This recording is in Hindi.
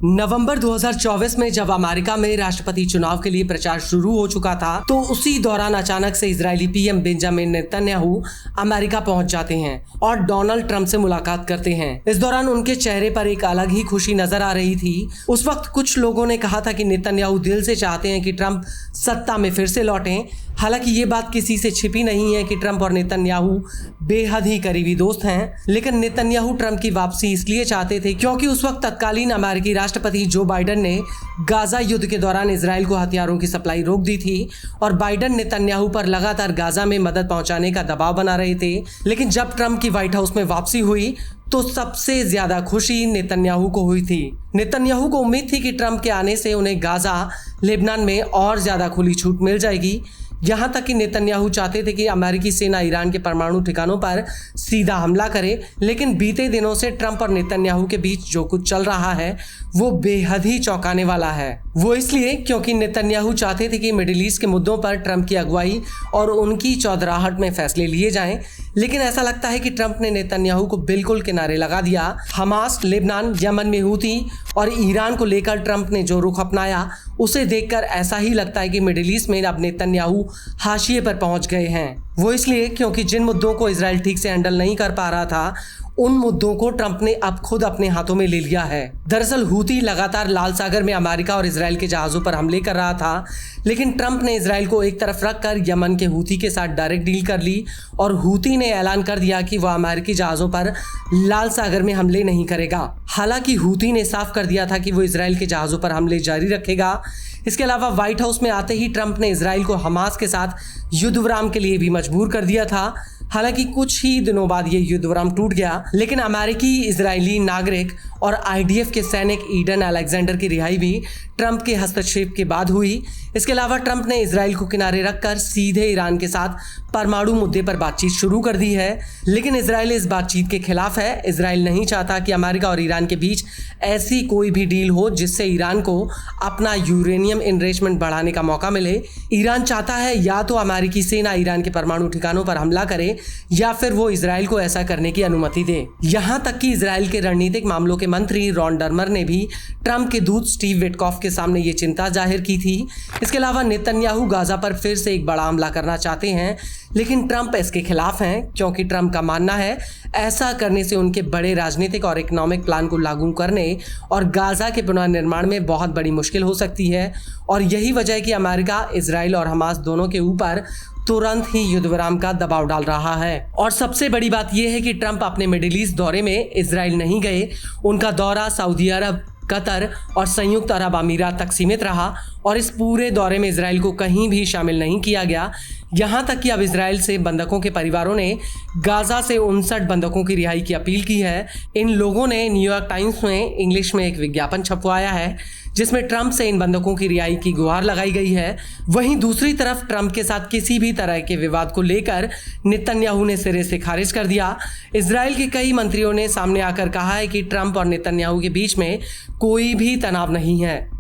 नवंबर 2024 में जब अमेरिका में राष्ट्रपति चुनाव के लिए प्रचार शुरू हो चुका था, तो उसी दौरान अचानक से Israeli PM Benjamin Netanyahu America पहुंच जाते हैं और डोनाल्ड ट्रंप से मुलाकात करते हैं। इस दौरान उनके चेहरे पर एक अलग ही खुशी नजर आ रही थी। उस वक्त कुछ लोगों ने कहा था कि नेतन्याहू दिल से चाहते हैं कि ट्रंप सत्ता में फिर से लौटें। हालांकि ये बात किसी से छिपी नहीं है कि ट्रंप और नेतन्याहू बेहद ही करीबी दोस्त हैं, लेकिन नेतन्याहू ट्रंप की वापसी इसलिए चाहते थे क्योंकि उस वक्त तत्कालीन अमेरिकी राष्ट्रपति जो बाइडेन ने गाजा युद्ध के दौरान इजराइल को हथियारों की सप्लाई रोक दी थी और बाइडेन नेतन्याहू पर लगातार गाजा में मदद पहुंचाने का दबाव बना रहे थे। लेकिन जब ट्रंप की व्हाइट हाउस में वापसी हुई तो सबसे ज्यादा खुशी नेतन्याहू को हुई थी। नेतन्याहू को उम्मीद थी कि ट्रंप के आने से उन्हें गाजा, लेबनान में और ज्यादा खुली छूट मिल जाएगी। यहाँ तक कि नेतन्याहू चाहते थे कि अमेरिकी सेना ईरान के परमाणु ठिकानों पर सीधा हमला करे। लेकिन बीते दिनों से ट्रंप और नेतन्याहू के बीच जो कुछ चल रहा है वो बेहद ही चौंकाने वाला है। वो इसलिए क्योंकि नेतन्याहू चाहते थे कि मिडिल ईस्ट के मुद्दों पर ट्रंप की अगुवाई और उनकी चौधराहट में फैसले लिए जाएं। लेकिन ऐसा लगता है कि ट्रंप ने नेतन्याहू को बिल्कुल किनारे लगा दिया। हमास, लेबनान, यमन में हूती और ईरान को लेकर ट्रंप ने जो रुख अपनाया उसे देखकर ऐसा ही लगता है कि मिडिल ईस्ट में अब नेतन्याहू हाशिए पर पहुंच गए हैं। वो इसलिए क्योंकि जिन मुद्दों को इजराइल ठीक से हैंडल नहीं कर पा रहा था उन मुद्दों को ट्रंप ने अब खुद अपने हाथों में ले लिया है। दरअसल हूती लगातार लाल सागर में अमेरिका और इजराइल के जहाजों पर हमले कर रहा था, लेकिन ट्रंप ने इजराइल को एक तरफ रखकर यमन के हूती के साथ डायरेक्ट डील कर ली और हूती ने ऐलान कर दिया कि वह अमेरिकी जहाजों पर लाल सागर में हमले नहीं करेगा। हालांकि हूती ने साफ कर दिया था कि वो इजराइल के जहाजों पर हमले जारी रखेगा। इसके अलावा व्हाइट हाउस में आते ही ट्रंप ने इजराइल को हमास के साथ युद्ध विराम के लिए भी मजबूर कर दिया था। हालांकि कुछ ही दिनों बाद ये युद्ध विराम टूट गया, लेकिन अमेरिकी इजरायली नागरिक और आईडीएफ के सैनिक ईडन अलेक्जेंडर की रिहाई भी ट्रंप के हस्तक्षेप के बाद हुई। इसके अलावा ट्रंप ने इजराइल को किनारे रखकर सीधे ईरान के साथ परमाणु मुद्दे पर बातचीत शुरू कर दी है, लेकिन इजराइल इस बातचीत के खिलाफ है। इजराइल नहीं चाहता कि अमेरिका और ईरान के बीच ऐसी कोई भी डील हो जिससे ईरान को अपना यूरेनियम एनरिचमेंट बढ़ाने का मौका मिले। ईरान चाहता है या तो अमेरिकी सेना ईरान के परमाणु ठिकानों पर हमला करे या फिर वो इजराइल को ऐसा करने की अनुमति दे। यहाँ तक कि इजराइल के रणनीतिक मामलों के मंत्री रॉन डर्मर ने भी ट्रंप के दूत स्टीव विटकॉफ के सामने ये चिंता जाहिर की थी। इसके अलावा नेतन्याहू गाजा पर फिर से एक बड़ा हमला करना चाहते हैं, लेकिन ट्रंप इसके खिलाफ हैं क्योंकि ट्रंप का मानना है ऐसा करने से उनके बड़े राजनीतिक और इकोनॉमिक प्लान को लागू करने और गाजा के पुनर्निर्माण में बहुत बड़ी मुश्किल हो सकती है। और यही वजह है कि अमेरिका, इजराइल और हमास दोनों के ऊपर तुरंत ही युद्ध विराम का दबाव डाल रहा है। और सबसे बड़ी बात यह है कि ट्रंप अपने मिडिल ईस्ट दौरे में इजराइल नहीं गए। उनका दौरा सऊदी अरब, कतर और संयुक्त अरब अमीरात तक सीमित रहा और इस पूरे दौरे में इजराइल को कहीं भी शामिल नहीं किया गया। यहाँ तक कि अब इजराइल से बंधकों के परिवारों ने गाजा से 59 बंधकों की रिहाई की अपील की है। इन लोगों ने न्यूयॉर्क टाइम्स में इंग्लिश में एक विज्ञापन छपवाया है जिसमें ट्रंप से इन बंधकों की रिहाई की गुहार लगाई गई है। वहीं दूसरी तरफ ट्रंप के साथ किसी भी तरह के विवाद को लेकर नेतन्याहू ने सिरे से खारिज कर दिया। इजराइल के कई मंत्रियों ने सामने आकर कहा है कि ट्रंप और नेतन्याहू के बीच में कोई भी तनाव नहीं है।